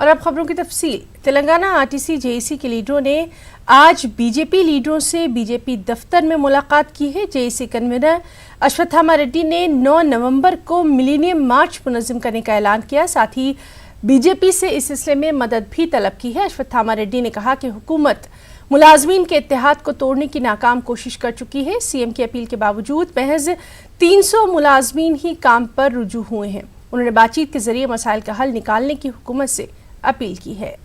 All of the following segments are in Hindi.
और अब खबरों की तफसील। तेलंगाना आरटीसी जेएसी के लीडरों ने आज बीजेपी लीडरों से बीजेपी दफ्तर में मुलाकात की है। जेएसी कन्वीनर अश्वत्थामा रेड्डी ने 9 नवंबर को मिलेनियम मार्च मुनज़्ज़म करने का ऐलान किया। साथ ही बीजेपी से इस सिलसिले में मदद भी तलब की है। अश्वत्थामा रेड्डी ने कहा कि हुकूमत मुलाजमीन के इत्तेहाद को तोड़ने की नाकाम कोशिश कर चुकी है। सीएम की अपील के बावजूद महज 300 मुलाजमीन ही काम पर रुजू हुए हैं। उन्होंने बातचीत के जरिए मसाइल का हल निकालने की हुकूमत से अपील की है।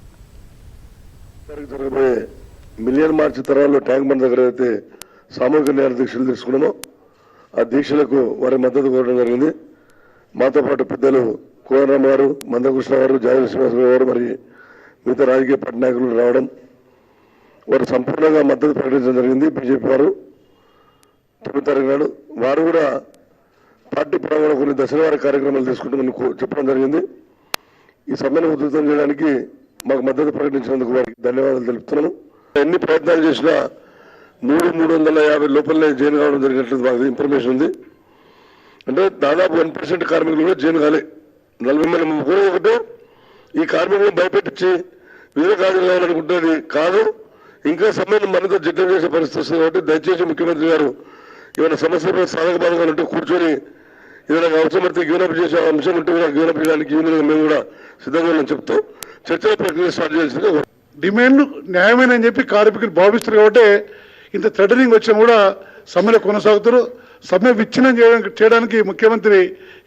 మిలియన్ మార్చ్ తరాల్లో ట్యాంక్ బండ్ దగ్గర అయితే సామూహిక న్యాయ దీక్షలు తీసుకున్నామో ఆ దీక్షలకు వారి మద్దతు కోరడం జరిగింది. మాతో పాటు పెద్దలు కోనరామ గారు, మందకృష్ణ గారు, జాయల శ్రీనివాస గారు, మరి మిగతా రాజకీయ పార్టీ నాయకులు రావడం, వారు సంపూర్ణంగా మద్దతు ప్రకటించడం జరిగింది. బీజేపీ వారు 9 తారీఖు నాడు వారు కూడా పార్టీ పరంగా కొన్ని దశల వారి కార్యక్రమాలు తీసుకుంటామని చెప్పడం జరిగింది. ఈ సమ్మెను ఉధృతం చేయడానికి మాకు మద్దతు ప్రకటించినందుకు వారికి ధన్యవాదాలు తెలుపుతున్నాను. ఎన్ని ప్రయత్నాలు చేసినా 350 లోపలనే జైలు కావడం జరిగినట్లు మాకు ఇన్ఫర్మేషన్ ఉంది. అంటే దాదాపు 1% కార్మికులు కూడా జైలు కాలే. 40 మంది ముగ్గురు ఒకటే ఈ కార్మికులను భయపెట్టించి విధులు హాజరు కావాలనుకుంటున్నది కాదు. ఇంకా సమ్మెను మరింత జటిలం చేసే పరిస్థితి వస్తుంది. కాబట్టి దయచేసి ముఖ్యమంత్రి గారు ఏమైనా సమస్యలపై సాధక బాధగా ఉంటే కూర్చొని ఏదైనా అవసరం పడితే గివనప్ చేసే అంశం ఉంటే కూడా గివనప్ చేయడానికి యూనియన్ మేము కూడా సిద్ధంగా ఉన్నామని చెప్తూ చర్చల ప్రక్రియ స్టార్ట్ చేయాల్సిందిగా డిమాండ్ న్యాయమైన చెప్పి కార్మికులు భావిస్తారు. కాబట్టి ఇంత థ్రెటనింగ్ వచ్చినా కూడా సమ్మెలో కొనసాగుతారు. సమ్మె విచ్ఛిన్నం చేయడానికి ముఖ్యమంత్రి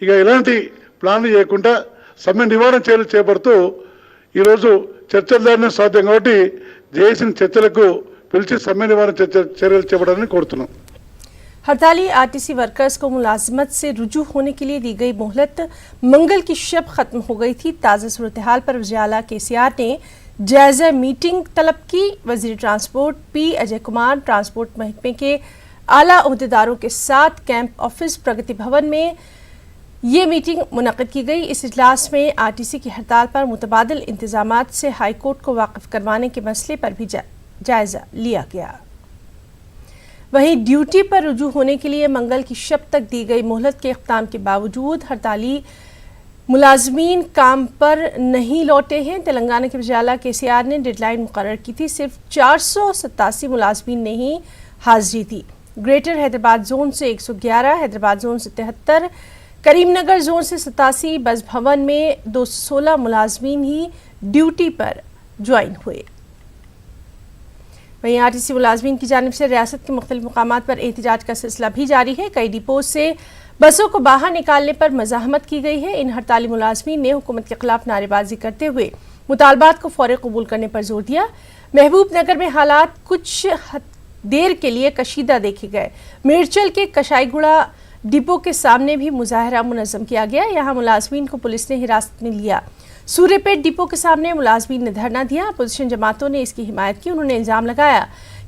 ఇక ఎలాంటి ప్లాన్లు చేయకుండా సమ్మె నివారణ చర్యలు చేపడుతూ ఈరోజు చర్చల ద్వారా సాధ్యం కాబట్టి జేఏసీ చర్చలకు పిలిచి సమ్మె నివారణ చర్యలు చేపడాలని కోరుతున్నాం. हड़ताली आरटीसी वर्कर्स को मुलाजमत से रुजू होने के लिए दी गई मोहलत मंगल की शब खत्म हो गई थी। ताज़ा सूरत हाल पर वज़ीर आला केसीआर ने जायजा मीटिंग तलब की। वज़ीर transport P Ajay Kumar transport महकमे के आला ओहदेदारों के साथ कैंप ऑफिस प्रगति भवन में ये मीटिंग मुनक़िद की गई। इस इजलास में आरटीसी की हड़ताल पर मुतबादिल इंतजामात से हाईकोर्ट को वाकिफ करवाने के मसले पर भी जायजा लिया गया। वहीं ड्यूटी पर रुजू होने के लिए मंगल की शब तक दी गई मोहलत के इख्तिताम के बावजूद हड़ताली मुलाजमीन काम पर नहीं लौटे हैं। तेलंगाना के वज़ीर आला केसीआर ने डेडलाइन मुकर्रर की थी। सिर्फ 487 मुलाजमीन ने ही हाजिरी दी। ग्रेटर हैदराबाद जोन से 111, हैदराबाद जोन से 73, करीमनगर जोन से 87, बस भवन में 216 मुलाजमीन ही ड्यूटी पर ज्वाइन हुए। वहीं आरटीसी मुलाजमीन की जानिब से रियासत के मुख्तलिफ मुकामात पर एहतजाज का सिलसिला भी जारी है। कई डिपो से बसों को बाहर निकालने पर मज़ाहमत की गई है। इन हड़ताली मुलाजमीन ने हुकूमत के खिलाफ नारेबाजी करते हुए मुतालबात को फौरी कबूल करने पर जोर दिया। महबूब नगर में हालात कुछ देर के लिए कशीदा देखे गए। मिर्चल के कशाईगुड़ा डिपो के सामने भी मुजाहरा मुनज़्ज़म किया गया। यहाँ मुलाजमीन को पुलिस ने हिरासत में लिया। सूर्यपेट डिपो के सामने मुलाजमीन ने धरना दिया। अपोजिशन जमातों ने इसकी हिमायत की। उन्होंने इल्ज़ाम लगाया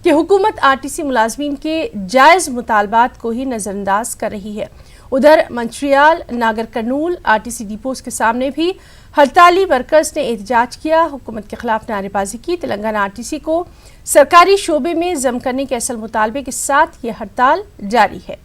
कि हुकूमत आरटीसी मुलाजमीन के जायज़ मुतालबात को ही नज़रअंदाज कर रही है। उधर मंचियाल, नागर कर्नूल आरटीसी डिपोज के सामने भी हड़ताली वर्कर्स ने एहतजाज किया, हुकूमत के खिलाफ नारेबाजी की। तेलंगाना आरटीसी को सरकारी शोबे में जम करने के असल मुतालबे के साथ ये हड़ताल जारी है।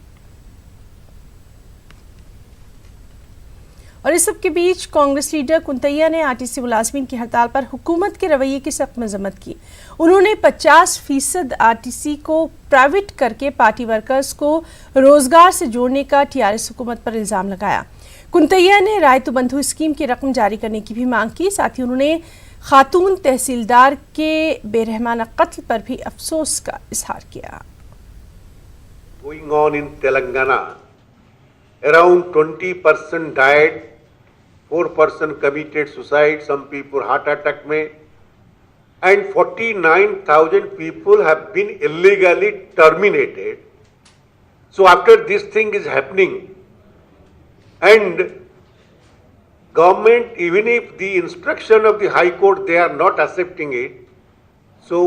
और इस सब के बीच कांग्रेस लीडर कुंतैया ने आरटीसी मुलाजमीन की हड़ताल पर हुकूमत के रवैये की सख्त मजम्मत की। उन्होंने 50% आरटीसी को प्राइवेट करके पार्टी वर्कर्स को रोजगार से जोड़ने का टीआरएस हुकूमत पर इल्जाम लगाया। कुंतैया ने रायतु बंधु स्कीम की रकम जारी करने की भी मांग की। साथ ही उन्होंने खातून तहसीलदार के बेरहमाना कत्ल पर भी अफसोस का इजहार किया। Going on in Telangana, around 20% died, 4% committed suicide, some people heart attack में, and 49,000 people have been illegally terminated. So after this thing is happening, and government, even if the instruction of the High Court, they are not accepting it, so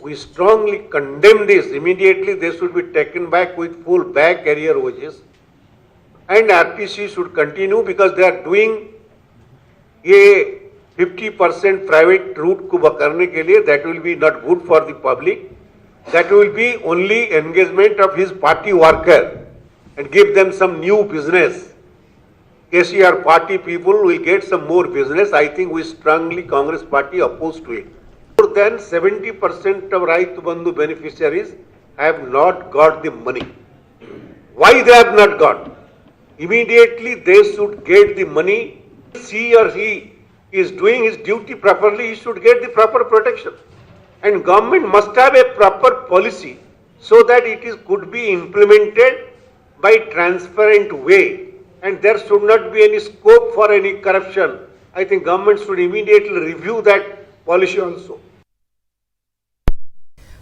we strongly condemn this. Immediately they should be taken back with full back carrier wages, and RTC should continue because they are doing ये 50% प्राइवेट रूट को करने के लिए, that will be not good for the public. That will be only engagement of his party worker and give them some new business. KCR party people will get some more business. I think we strongly Congress party opposed to it. More than 70% of Raitu Bandhu beneficiaries have not got the money. Why they have not got? Immediately they should get the money. She or he is doing his duty properly, he should get the proper protection. And government must have a proper policy so that it is could be implemented by transparent way, and there should not be any scope for any corruption. I think government should immediately review that policy also.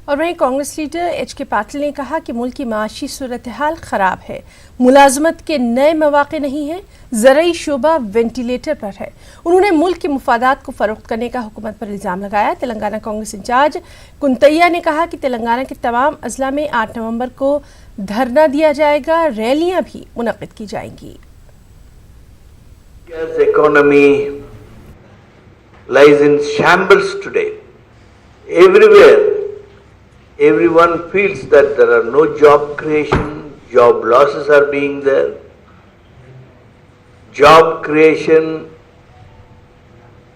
और वहीं कांग्रेस लीडर एच.के. पाटिल ने कहा कि मुल्क की माशी सूरत हाल खराब है, मुलाजमत के नए मौके नहीं हैं, ज़रूरी शोबा वेंटिलेटर पर है। उन्होंने मुल्क के मुफादात को फरोख्त करने का हुकूमत पर इल्ज़ाम लगाया। तेलंगाना कांग्रेस इंचार्ज कुंतैया ने कहा कि तेलंगाना के तमाम अजला में 8 नवंबर को धरना दिया जाएगा, रैलियां भी मुनक्किद की जाएंगी। India's economy lies in shambles today. Everywhere, everyone feels that there are no job creation, job losses are being there. Job creation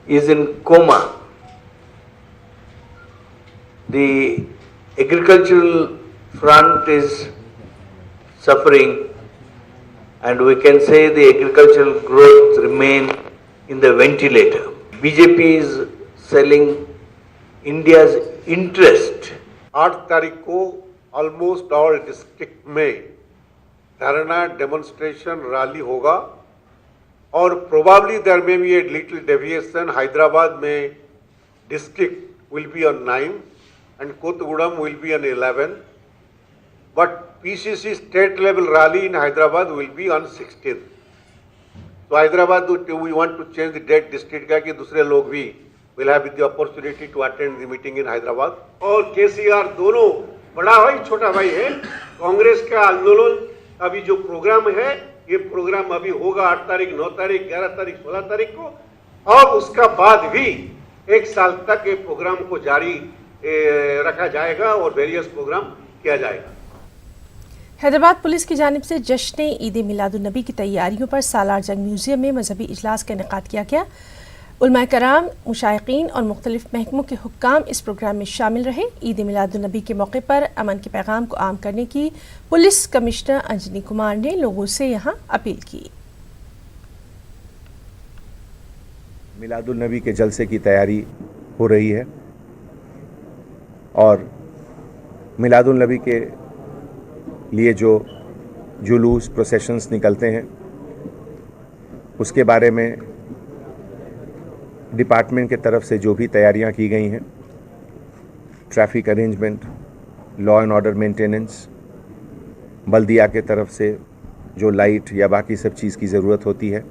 is in coma. The agricultural front is suffering, and we can say the agricultural growth remain in the ventilator. BJP is selling India's interest. 8 तारीख को ऑलमोस्ट ऑल डिस्ट्रिक्ट में धरना डेमोन्स्ट्रेशन रैली होगा और probably there may be a little deviation. Hyderabad में district will be on 9 and Kothagudem will be on 11, but PCC state level rally in Hyderabad will be on 16th. So Hyderabad we want to change the date district का कि दूसरे लोग भी will have the opportunity to attend the meeting in Hyderabad. और KCR दोनों बड़ा भाई छोटा भाई है। कांग्रेस का आंदोलन अभी जो प्रोग्राम है, ये प्रोग्राम अभी होगा 8 तारीख, 9 तारीख, 11 तारीख, 16 तारीख को, और उसका बाद भी 1 साल तक ये प्रोग्राम को जारी रखा जाएगा और वेरियस प्रोग्राम किया जाएगा। हैदराबाद पुलिस की जानिब से जश्न ईद मिलादुन नबी की तैयारियों पर सालार जंग म्यूजियम में मजहबी इजलास का इनेकाद किया गया। उलमाए कराम, मुशाइकीन और मुख्तलिफ महकमों के हुक्काम इस प्रोग्राम में शामिल रहे। ईद मिलादुन नबी के मौके पर अमन के पैगाम को आम करने की पुलिस कमिश्नर अंजनी कुमार ने लोगों से यहाँ अपील की। मिलादुन नबी के जलसे की तैयारी हो रही है और मिलादुन नबी के लिए जो जुलूस प्रोसेशंस निकलते हैं उसके बारे में डिपार्टमेंट के तरफ से जो भी तैयारियां की गई हैं, traffic arrangement, law and order maintenance, बल्दिया के तरफ से जो लाइट या बाकी सब चीज़ की ज़रूरत होती है,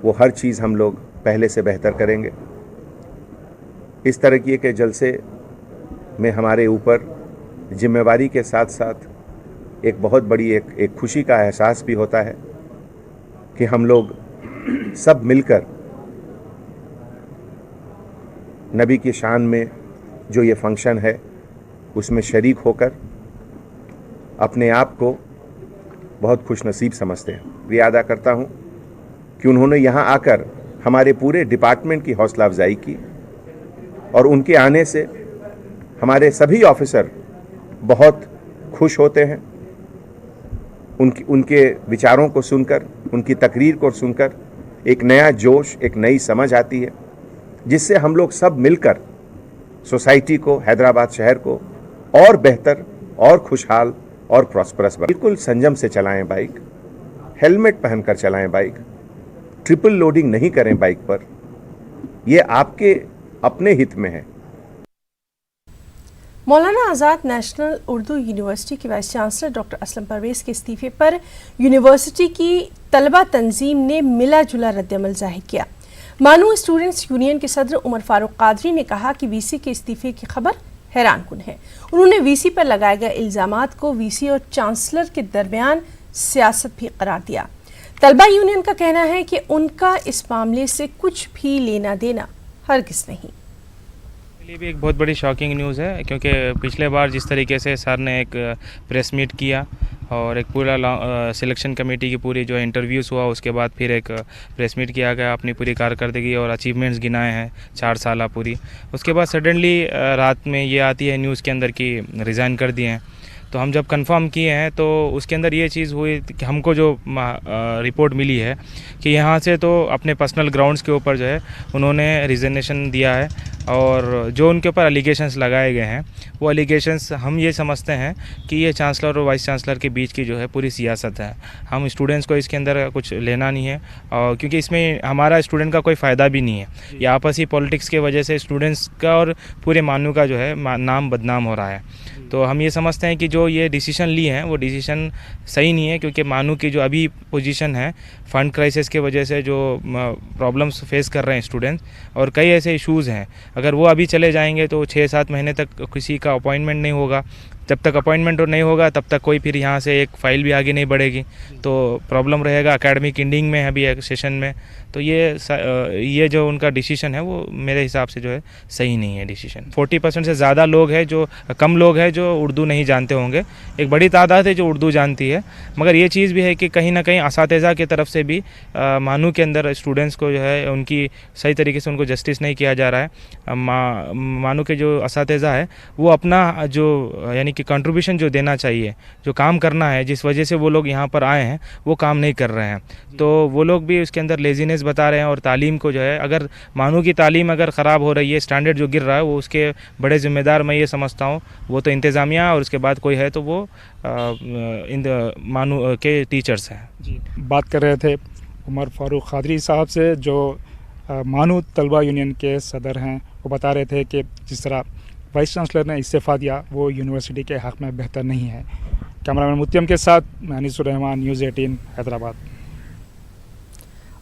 वो हर चीज़ हम लोग पहले से बेहतर करेंगे। इस तरह के जलसे में हमारे ऊपर जिम्मेवारी के साथ साथ एक बहुत बड़ी एक खुशी का एहसास भी होता है कि हम लोग सब मिलकर नबी की शान में जो ये फंक्शन है उसमें शरीक होकर अपने आप को बहुत खुशनसीब समझते हैं। मैं अदा करता हूँ कि उन्होंने यहाँ आकर हमारे पूरे डिपार्टमेंट की हौसला अफजाई की और उनके आने से हमारे सभी ऑफिसर बहुत खुश होते हैं। उनके विचारों को सुनकर, उनकी तकरीर को सुनकर एक नया जोश, एक नई समझ आती है, जिससे हम लोग सब मिलकर सोसाइटी को, हैदराबाद शहर को और बेहतर और खुशहाल और प्रॉस्परस बनाएं। बिल्कुल संयम से चलाएं बाइक, हेलमेट पहनकर चलाएं बाइक, ट्रिपल लोडिंग नहीं करें बाइक पर, ये आपके अपने हित में है। मौलाना आज़ाद नेशनल उर्दू यूनिवर्सिटी के vice chancellor doctor Aslam Parvez के इस्तीफे पर यूनिवर्सिटी की तलबा तंजीम ने मिला जुला रद्दअमल जाहिर किया। मानू स्टूडेंट्स यूनियन के सदर उमर फारूक कादरी ने कहा कि वीसी के इस्तीफे की खबर हैरानकुन है। उन्होंने वीसी पर लगाए गए इल्ज़ामात को वीसी और चांसलर के दरमियान सियासत भी करार दिया। तलबा यूनियन का कहना है कि उनका इस मामले से कुछ भी लेना देना हरगिज़ नहीं। लिए भी एक बहुत बड़ी शॉकिंग न्यूज़ है, क्योंकि पिछले बार जिस तरीके से सर ने एक प्रेस मीट किया और एक पूरा सिलेक्शन कमेटी की पूरी जो इंटरव्यूज़ हुआ, उसके बाद फिर एक प्रेस मीट किया गया, अपनी पूरी कारकर्दगी और अचीवमेंट्स गिनाए हैं 4 साल पूरी। उसके बाद सडनली रात में ये आती है न्यूज़ के अंदर कि रिज़ाइन कर दिए हैं। तो हम जब कंफर्म किए हैं तो उसके अंदर ये चीज़ हुई कि हमको जो रिपोर्ट मिली है कि यहाँ से तो अपने पर्सनल ग्राउंड्स के ऊपर जो है उन्होंने रिज़ाइनेशन दिया है, और जो उनके ऊपर एलिगेशंस लगाए गए हैं वो एलिगेशंस हम ये समझते हैं कि ये चांसलर और वाइस चांसलर के बीच की जो है पूरी सियासत है। हम स्टूडेंट्स को इसके अंदर कुछ लेना नहीं है, और क्योंकि इसमें हमारा स्टूडेंट का कोई फ़ायदा भी नहीं है। ये आपसी पॉलिटिक्स के वजह से स्टूडेंट्स का और पूरे मानू का जो है नाम बदनाम हो रहा है। तो हम ये समझते हैं कि जो ये डिसीजन लिए हैं वो डिसीजन सही नहीं है, क्योंकि मानू की जो अभी पोजीशन है फ़ंड क्राइसिस के वजह से जो प्रॉब्लम्स फेस कर रहे हैं स्टूडेंट्स, और कई ऐसे इश्यूज़ हैं, अगर वो अभी चले जाएंगे तो 6-7 महीने तक किसी का अपॉइंटमेंट नहीं होगा। जब तक अपॉइंटमेंट नहीं होगा तब तक कोई फिर यहाँ से एक फ़ाइल भी आगे नहीं बढ़ेगी, तो प्रॉब्लम रहेगा। एकेडमिक एंडिंग में अभी एक सेशन में, तो ये जो उनका डिसीजन है वो मेरे हिसाब से जो है सही नहीं है डिसीजन। 40% से ज़्यादा लोग हैं जो कम लोग हैं जो उर्दू नहीं जानते होंगे, एक बड़ी तादाद है जो उर्दू जानती है। मगर ये चीज़ भी है कि कहीं ना कहीं असातिज़ा की तरफ से भी मानू के अंदर स्टूडेंट्स को जो है उनकी सही तरीके से उनको जस्टिस नहीं किया जा रहा है। मानू के जो असातिज़ा है वो अपना जो यानी कि कंट्रीब्यूशन जो देना चाहिए, जो काम करना है, जिस वजह से वो लोग यहाँ पर आए हैं वो काम नहीं कर रहे हैं। तो वो लोग भी उसके अंदर लेजीनेस बता रहे हैं, और तालीम को जो है, अगर मानू की तालीम अगर ख़राब हो रही है, स्टैंडर्ड जो गिर रहा है, वो उसके बड़े ज़िम्मेदार मैं ये समझता हूँ वो तो इंतज़ामिया और उसके बाद कोई है तो वो मानू के टीचर्स हैं। जी, बात कर रहे थे उमर फारूक कादरी साहब से, जो मानू तलबा यूनियन के सदर हैं। वो बता रहे थे कि जिस तरह वाइस चांसलर ने इस्तीफ़ा दिया वो यूनिवर्सिटी के हक़ में बेहतर नहीं है। कैमरामैन मुत्तम के साथ अनीसुर रहमान, न्यूज़ 18 हैदराबाद।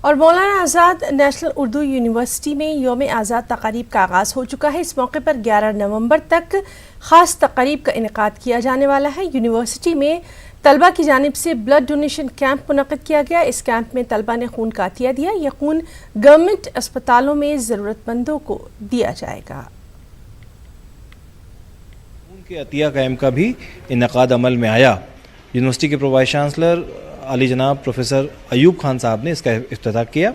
और मौलाना आज़ाद नेशनल उर्दू यूनिवर्सिटी में यौम आज़ाद तक़रीब का आगाज़ हो चुका है। इस मौके पर 11 नवंबर तक ख़ास तक़रीब का इनेकाद किया जाने वाला है। यूनिवर्सिटी में तलबा की जानिब से ब्लड डोनेशन कैंप मुनक़्क़िद किया गया। इस कैंप में तलबा ने खून का अतिया दिया। यह खून गवर्नमेंट अस्पतालों में ज़रूरतमंदों को दिया जाएगा। खून के अतिया कैंप का भी इनेकाद अमल में आया। यूनिवर्सिटी के वाइस चांसलर अली जनाब प्रोफेसर अयूब खान साहब ने इसका इफ्तिताह किया,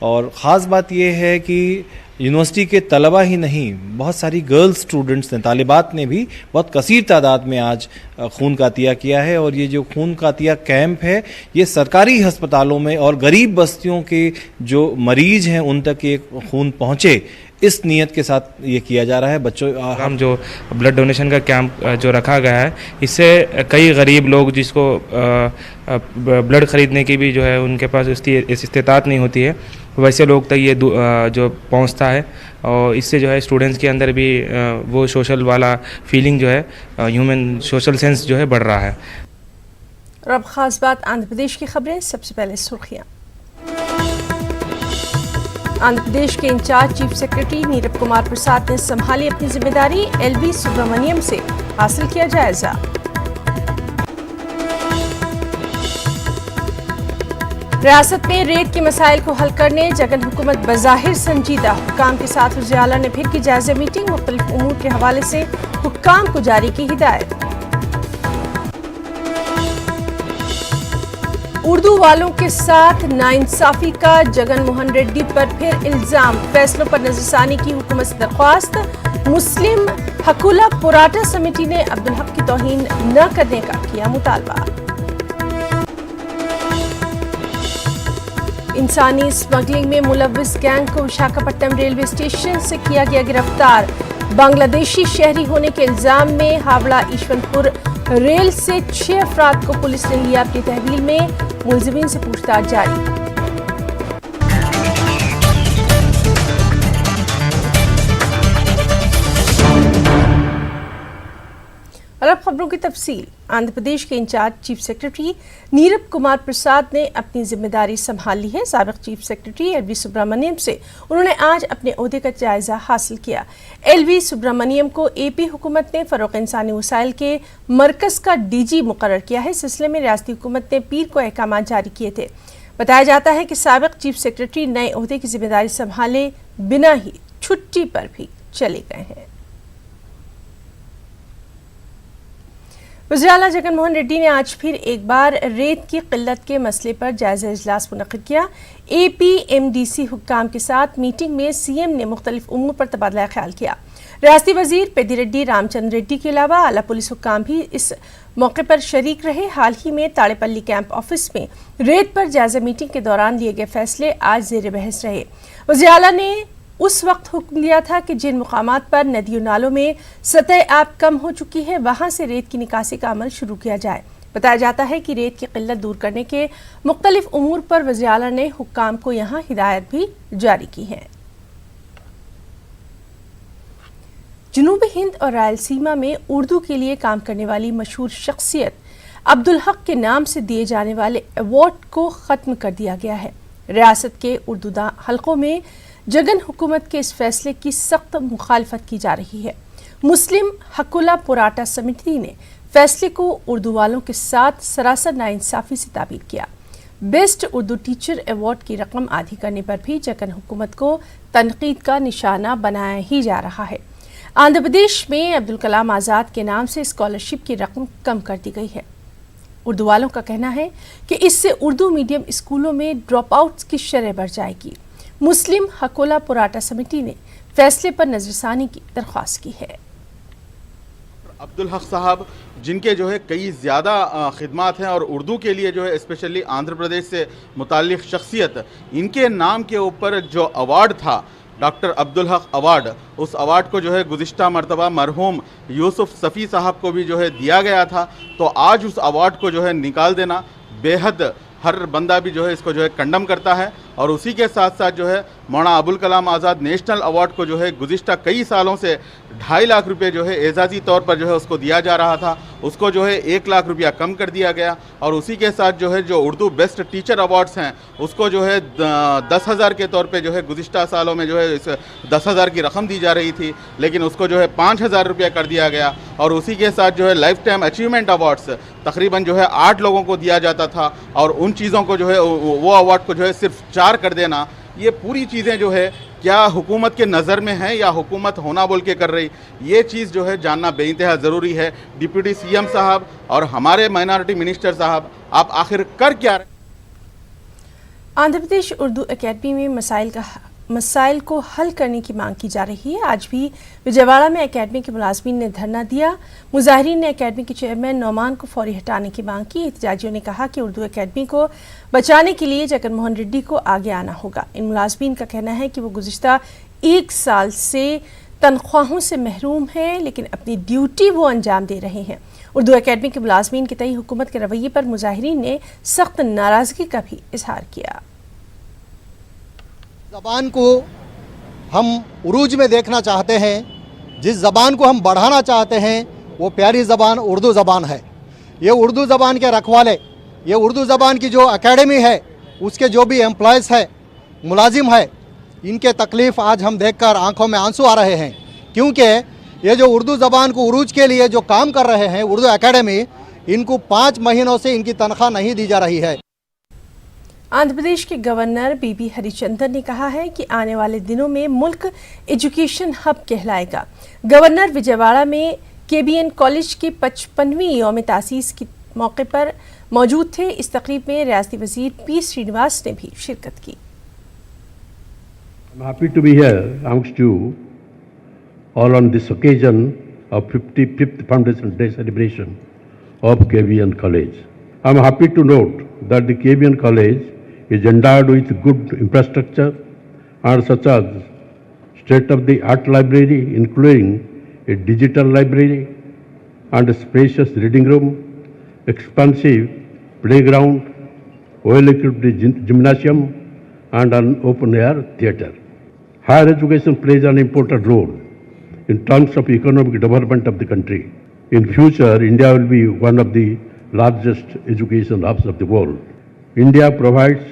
और ख़ास बात यह है कि यूनिवर्सिटी के तलबा ही नहीं, बहुत सारी गर्ल्स स्टूडेंट्स ने, तालिबात ने भी बहुत कसीर तादाद में आज खून का अतिया किया है। और ये जो खून का अतिया कैंप है ये सरकारी अस्पतालों में और गरीब बस्तियों के जो मरीज हैं उन तक ये खून पहुँचे, इस नीयत के साथ ये किया जा रहा है। बच्चों, हम जो ब्लड डोनेशन का कैंप जो रखा गया है, इससे कई गरीब लोग जिसको ब्लड ख़रीदने की भी जो है उनके पास इस्तिताअत नहीं होती है, वैसे लोग तक ये जो पहुंचता है, और इससे जो है स्टूडेंट्स के अंदर भी वो सोशल वाला फीलिंग जो है, ह्यूमन सोशल सेंस जो है बढ़ रहा है। और अब ख़ास बात आंध्र प्रदेश की खबरें। सबसे पहले सुर्खियाँ। आंध्र प्रदेश के in charge chief secretary नीरब Kumar Prasad ने संभाली अपनी जिम्मेदारी। एलवी सुब्रमण्यम से हासिल किया जायजा। रियासत में रेत के मसाइल को हल करने जगन हुकूमत बज़ाहिर संजीदा। हुक्काम के साथ वज़ीर आला ने फिर की जायजा मीटिंग। मुख्तलिफ उमूर के हवाले से हुक्काम को जारी की हिदायत। उर्दू वालों के साथ नाइंसाफी का जगन मोहन रेड्डी पर फिर इल्जाम। फैसलों पर नजरसानी की हुकूमत से दरख्वास्त। मुस्लिम हकुला पुराटा समिति ने अब्दुल हक की तौहीन न करने का किया मुतालबा। इंसानी स्मगलिंग में मुलव्विस गैंग को विशाखापट्टनम रेलवे स्टेशन से किया गया गिरफ्तार। बांग्लादेशी शहरी होने के इल्जाम में हावड़ा ईश्वरपुर रेल से 6 अफराद को पुलिस ने लिया अपनी तहवील में। मुलजिमीन से पूछताछ जारी। और अब खबरों की तफसील। आंध्र प्रदेश के in charge chief secretary नीरब Kumar Prasad ने अपनी जिम्मेदारी संभाल ली है। साबिक चीफ सेक्रेटरी एलवी सुब्रमण्यम से उन्होंने आज अपने ओहदे का जायजा हासिल किया। एलवी सुब्रमण्यम को एपी हुकूमत ने फरोग़ इंसानी वसाइल के मरकज का डीजी मुकर्रर किया है। इस सिलसिले में रियासती हुकूमत ने पीर को अहकाम जारी किए थे। बताया जाता है कि साबिक चीफ सेक्रेटरी नए ओहदे की जिम्मेदारी संभाले बिना ही छुट्टी पर भी चले गए हैं। वज़ीर-ए-आला जगन मोहन रेड्डी ने आज फिर एक बार रेत की किल्लत के मसले पर जायजा इजलास मुनक़िद किया। APMDC हुक्काम के साथ मीटिंग में सीएम ने मुख्तलिफ उमूर पर तबादला ख्याल किया। रियासती वजीर पेद्दी रामचंद्र रेड्डी के अलावा आला पुलिस हुक्काम भी इस मौके पर शरीक रहे। हाल ही में ताड़ेपल्ली कैंप ऑफिस में रेत पर जायजा मीटिंग के दौरान लिए गए फैसले आज ज़ेर बहस रहे। वज़ीर-ए-आला ने उस वक्त हुक्म दिया था कि जिन मुकामात पर नदियों नालों में सतह आब कम हो चुकी है वहां से रेत की निकासी का अमल शुरू किया जाए। बताया जाता है कि रेत की किल्लत दूर करने के मुख्तलिफ उमूर पर वज़ीर-ए-आला ने हुक्काम को यहाँ हिदायत भी जारी की है। जनूबी हिंद और रायलसीमा में उर्दू के लिए काम करने वाली मशहूर शख्सियत अब्दुल हक के नाम से दिए जाने वाले अवार्ड को ख़त्म कर दिया गया है। रियासत के उर्दू हलकों में जगन हुकूमत के इस फैसले की सख्त मुखालफत की जा रही है। मुस्लिम हकुला पुराटा समिति ने फैसले को उर्दू वालों के साथ सरासर नाइंसाफ़ी से ताबीर किया। बेस्ट उर्दू टीचर अवार्ड की रकम आधी करने पर भी जगन हुकूमत को तनकीद का निशाना बनाया ही जा रहा है। आंध्र प्रदेश में अब्दुल कलाम आज़ाद के नाम से स्कॉलरशिप की रकम कम कर दी गई है। उर्दू वालों का कहना है कि इससे उर्दू मीडियम स्कूलों में ड्रॉप आउट्स की शरह बढ़ जाएगी। मुस्लिम हकोला पुराटा समिति ने फैसले पर नजरसानी की दरख्वास्त की है। अब्दुल हक साहब जिनके जो है कई ज़्यादा खिदमात हैं और उर्दू के लिए जो है स्पेशली आंध्र प्रदेश से मुताल्लिक़ शख्सियत, इनके नाम के ऊपर जो अवार्ड था डॉक्टर अब्दुल हक अवार्ड, उस अवार्ड को जो है गुज़िश्ता मरतबा मरहूम यूसुफ सफ़ी साहब को भी जो है दिया गया था। तो आज उस अवार्ड को जो है निकाल देना बेहद, हर बंदा भी जो है इसको जो है कंडम करता है। और उसी के साथ साथ जो है मौलाना अबुल कलाम आज़ाद नेशनल अवार्ड को जो है गुज़िश्ता कई सालों से 2.5 लाख रुपये जो है एजाज़ी तौर पर जो है उसको दिया जा रहा था, उसको जो है 1 लाख रुपया कम कर दिया गया। और उसी के साथ जो है जो उर्दू बेस्ट टीचर अवार्ड्स हैं उसको जो है 10,000 के तौर पे जो है गुज़िश्ता सालों में जो है इस 10,000 की रकम दी जा रही थी, लेकिन उसको जो है 5,000 रुपया कर दिया गया। और उसी के साथ जो है लाइफ टाइम अचीवमेंट अवार्ड्स तकरीबन जो है 8 लोगों को दिया जाता था, और उन चीज़ों को जो है वो अवार्ड को जो है सिर्फ 4 कर देना, ये पूरी चीज़ें जो है क्या हुकूमत के नज़र में है या हुकूमत होना बोल के कर रही, ये चीज़ जो है जानना बेइंतहा ज़रूरी है। डिप्टी सीएम साहब और हमारे माइनॉरिटी मिनिस्टर साहब, आप आखिर कर क्या रहे? आंध्र प्रदेश उर्दू एकेडमी में मसाइल को हल करने की मांग की जा रही है। आज भी विजयवाड़ा में एकेडमी के मुलाजमीन ने धरना दिया। मुजाहिरीन ने एकेडमी के चेयरमैन नौमान को फौरी हटाने की मांग की। एहतजाजियों ने कहा कि उर्दू एकेडमी को बचाने के लिए जगन मोहन रेड्डी को आगे आना होगा। इन मुलाजमीन का कहना है कि वो गुज़िश्ता 1 साल से तनख्वाहों से महरूम हैं, लेकिन अपनी ड्यूटी वो अंजाम दे रहे हैं। उर्दू एकेडमी के मुलाजमीन के तई हुकूमत के रवैये पर मुजाहिरीन ने सख्त नाराज़गी का भी इजहार किया। ज़बान को हम उरूज में देखना चाहते हैं, जिस ज़बान को हम बढ़ाना चाहते हैं वो प्यारी ज़बान उर्दू ज़बान है। ये उर्दू ज़बान के रखवाले, ये उर्दू ज़बान की जो एकेडमी है उसके जो भी एम्प्लॉयज़ है, मुलाजिम है, इनके तकलीफ़ आज हम देखकर आंखों में आंसू आ रहे हैं, क्योंकि ये जो उर्दू ज़बान को उरूज के लिए जो काम कर रहे हैं उर्दू एकेडमी, इनको 5 महीनों से इनकी तनख्वाह नहीं दी जा रही है। आंध्र प्रदेश के गवर्नर बीबी हरिचंदन ने कहा है कि आने वाले दिनों में मुल्क एजुकेशन हब कहलाएगा। गवर्नर विजयवाड़ा में KBN कॉलेज की 55वीं यौम तासीस के मौके पर मौजूद थे। इस तकरीब में रियासती वजीर P श्रीनिवास ने भी शिरकत की। I'm happy to be here amongst you all on this occasion of 55th Foundation Day celebration of KBN College. I'm happy to note that the KBN College is endowed with good infrastructure and such as state-of-the-art library, including a digital library and a spacious reading room, expansive playground, well-equipped gymnasium and an open-air theatre. Higher education plays an important role in terms of economic development of the country. In future, India will be one of the largest education hubs of the world. India provides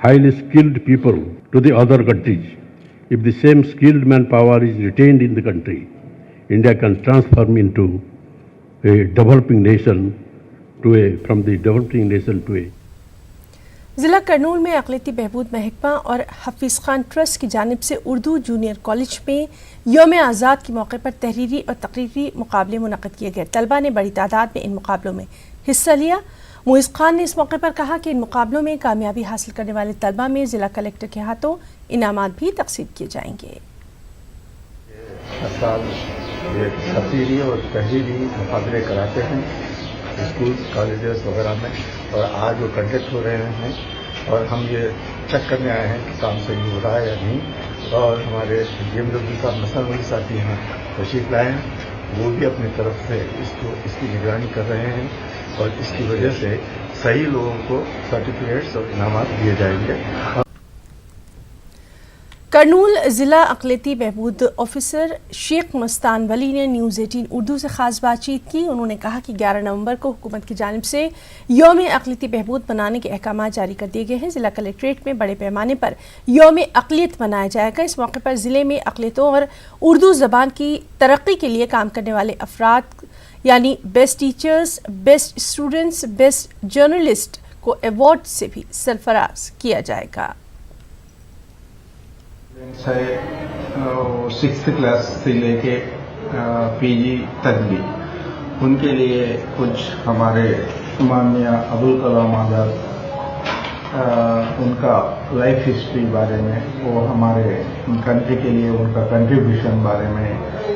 highly skilled people to the other countries. If the same skilled manpower is retained in the country, India can transform into a developing nation from the developing nation to a जिला करनूल में अक़लियती बहबूद महकमा और हफीज़ खान ट्रस्ट की जानिब से उर्दू जूनियर कॉलेज में यौम आज़ाद के मौके पर तहरीरी और तकरीरी मुकाबले मुनक़्क़द किए गए। तलबा ने बड़ी तादाद में इन मुकाबलों में हिस्सा लिया। मुइज़ खान ने इस मौके पर कहा कि इन मुकाबलों में कामयाबी हासिल करने वाले तलबा में ज़िला कलेक्टर के हाथों इनामात भी तक़सीम किए जाएंगे। तकरीरी और तहरीरी मुकाबले कराते हैं स्कूल कॉलेजेस वगैरह में, और आज वो कंडक्ट हो रहे हैं और हम ये चेक करने आए हैं कि काम सही हो रहा है या नहीं। और हमारे जेएमडब्ल्यू साहब मसलन साथी यहाँ तशरीफ लाए हैं, वो भी अपनी तरफ से इसकी निगरानी कर रहे हैं और इसकी वजह से सही लोगों को सर्टिफिकेट्स और इनामात दिए जाएंगे। करनूल जिला अक़लियती बहबूद ऑफिसर शेख मस्तान वली ने न्यूज़ 18 उर्दू से ख़ास बातचीत की। उन्होंने कहा कि 11 नवंबर को हुकूमत की जानिब से यौम अक़लियती बहबूद मनाने के अहकाम जारी कर दिए गए हैं। ज़िला कलेक्ट्रेट में बड़े पैमाने पर यौम अक़लियत मनाया जाएगा। इस मौके पर ज़िले में अक़लियतों और उर्दू ज़बान की तरक्की के लिए काम करने वाले अफराद यानी best teachers, best students, best journalist को अवार्ड से भी सरफराज किया जाएगा। 6th क्लास से लेके पीजी तक भी उनके लिए कुछ हमारे माननीय अब्दुल कलाम आज़ाद उनका लाइफ हिस्ट्री बारे में, वो हमारे कंट्री के लिए उनका कंट्रीब्यूशन बारे में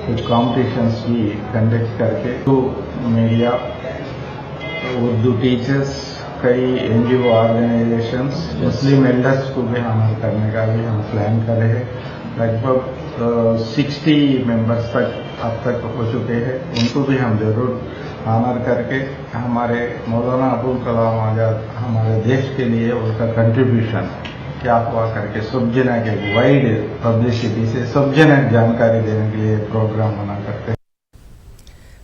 कुछ कॉम्पिटिशन्स भी कंडक्ट करके तो मीडिया, उर्दू टीचर्स, कई एनजीओ ऑर्गेनाइजेशंस, मुस्लिम एल्डर्स को भी ऑनर करने का भी हम प्लान कर रहे हैं। लगभग 60 मेंबर्स तक अब तक हो चुके हैं, उनको भी हम जरूर ऑनर करके हमारे मौलाना अबुल कलाम आज़ाद हमारे देश के लिए उनका कंट्रीब्यूशन क्या हुआ करके सब जना के वाइड पब्लिसिटी से सब जना जानकारी देने के लिए प्रोग्राम बना करते हैं।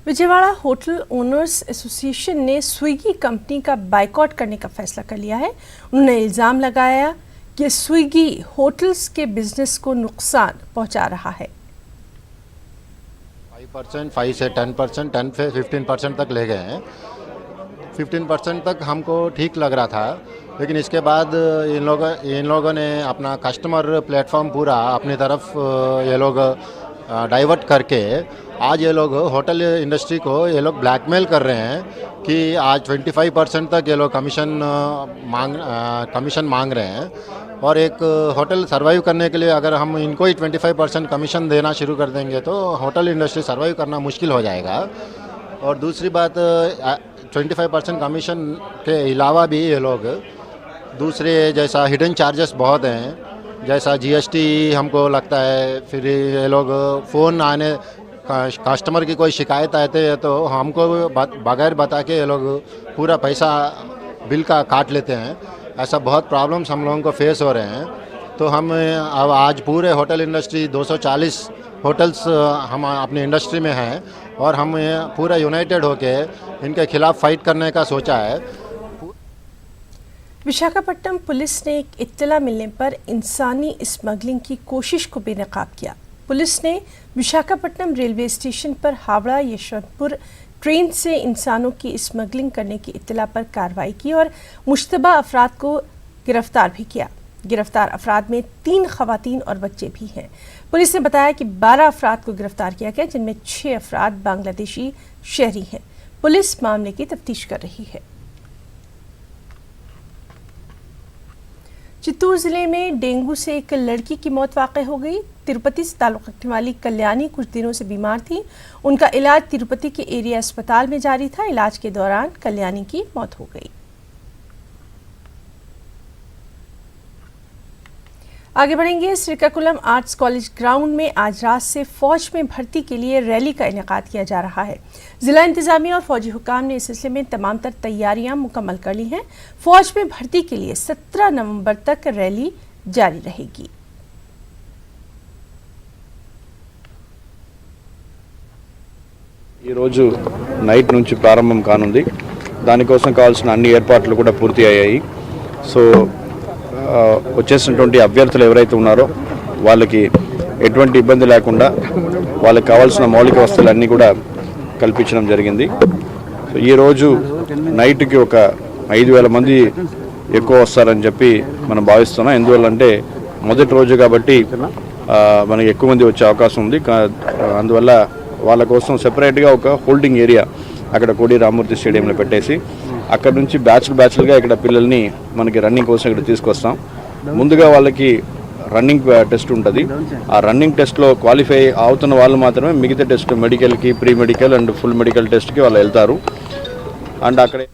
विजयवाड़ा होटल ओनर्स एसोसिएशन ने स्विगी कंपनी का बाइकआउट करने का फैसला कर लिया है। उन्होंने इल्ज़ाम लगाया कि स्विगी होटल्स के बिजनेस को नुकसान पहुंचा रहा है। 5 से 10%, 10 से 15% तक ले गए हैं। 15% तक हमको ठीक लग रहा था, लेकिन इसके बाद इन लोगों ने अपना कस्टमर प्लेटफॉर्म पूरा अपनी तरफ ये लोग डाइवर्ट करके आज ये लोग होटल इंडस्ट्री को ये लोग ब्लैकमेल कर रहे हैं कि आज 25% तक ये लोग कमीशन मांग रहे हैं। और एक होटल सर्वाइव करने के लिए अगर हम इनको ही 25% कमीशन देना शुरू कर देंगे तो होटल इंडस्ट्री सर्वाइव करना मुश्किल हो जाएगा। और दूसरी बात 25% कमीशन के अलावा भी ये लोग दूसरे जैसा हिडन चार्जेस बहुत हैं, जैसा जीएसटी हमको लगता है, फिर ये लोग फ़ोन आने कस्टमर की कोई शिकायत आते है तो हमको बगैर बता के ये लोग पूरा पैसा बिल का काट लेते हैं। ऐसा बहुत प्रॉब्लम्स हम लोगों को फेस हो रहे हैं। तो हम अब आज पूरे होटल इंडस्ट्री 240 होटल्स हम अपनी इंडस्ट्री में हैं और हम पूरा यूनाइटेड होके इनके खिलाफ फाइट करने का सोचा है। विशाखापट्टनम पुलिस ने एक इत्तला मिलने पर इंसानी स्मगलिंग की कोशिश को बेनकाब किया। पुलिस ने विशाखापट्टनम रेलवे स्टेशन पर हावड़ा यशवंतपुर ट्रेन से इंसानों की स्मगलिंग करने की इत्तला पर कार्रवाई की और मुश्तबा अफराद को गिरफ्तार भी किया। गिरफ्तार अफराद में 3 खवातीन और बच्चे भी हैं। पुलिस ने बताया कि 12 अफराद को गिरफ्तार किया गया, जिनमें 6 अफराद बांग्लादेशी शहरी हैं। पुलिस मामले की तफ्तीश कर रही है। चित्तूर जिले में डेंगू से एक लड़की की मौत वाक़ हो गई। तिरुपति से ताल्लुक़ रखने वाली कल्याणी कुछ दिनों से बीमार थी। उनका इलाज तिरुपति के एरिया अस्पताल में जारी था। इलाज के दौरान कल्याणी की मौत हो गई। आगे बढ़ेंगे। श्रीकाकुलम आर्ट्स कॉलेज ग्राउंड में आज रात से फौज में भर्ती के लिए रैली का इनेकाद किया जा रहा है। जिला इंतजामिया और फौजी हुकाम ने इस सिलसिले में तमाम तर तैयारियां मुकम्मल कर ली हैं। फौज में भर्ती के लिए 17 नवंबर तक रैली जारी रहेगी। ఈ రోజు నైట్ నుంచి ప్రారంభం కానుంది. దానికోసం కావాల్సిన అన్ని ఏర్పాట్లు కూడా పూర్తి అయ్యాయి. సో వచ్చేసినటువంటి అభ్యర్థులు ఎవరైతే ఉన్నారో వాళ్ళకి ఎటువంటి ఇబ్బంది లేకుండా వాళ్ళకి కావాల్సిన మౌలిక వసతులన్నీ కూడా కల్పించడం జరిగింది. సో ఈరోజు నైట్కి ఒక 5,000 మంది ఎక్కువ వస్తారని చెప్పి మనం భావిస్తున్నాం. ఎందువల్లంటే మొదటి రోజు కాబట్టి మనకి ఎక్కువ మంది వచ్చే అవకాశం ఉంది. అందువల్ల వాళ్ళ కోసం సెపరేట్గా ఒక హోల్డింగ్ ఏరియా అక్కడ కోడి రామూర్తి స్టేడియంలో పెట్టేసి అక్కడ నుంచి బ్యాచ్లుగా ఇక్కడ పిల్లల్ని మనకి రన్నింగ్ కోసం ఇక్కడ తీసుకొస్తాం. ముందుగా వాళ్ళకి రన్నింగ్ టెస్ట్ ఉంటుంది. ఆ రన్నింగ్ టెస్ట్లో క్వాలిఫై అవుతున్న వాళ్ళు మాత్రమే మిగతా టెస్ట్ మెడికల్కి, pre medical and full medical టెస్ట్కి వాళ్ళు వెళ్తారు. అండ్ అక్కడే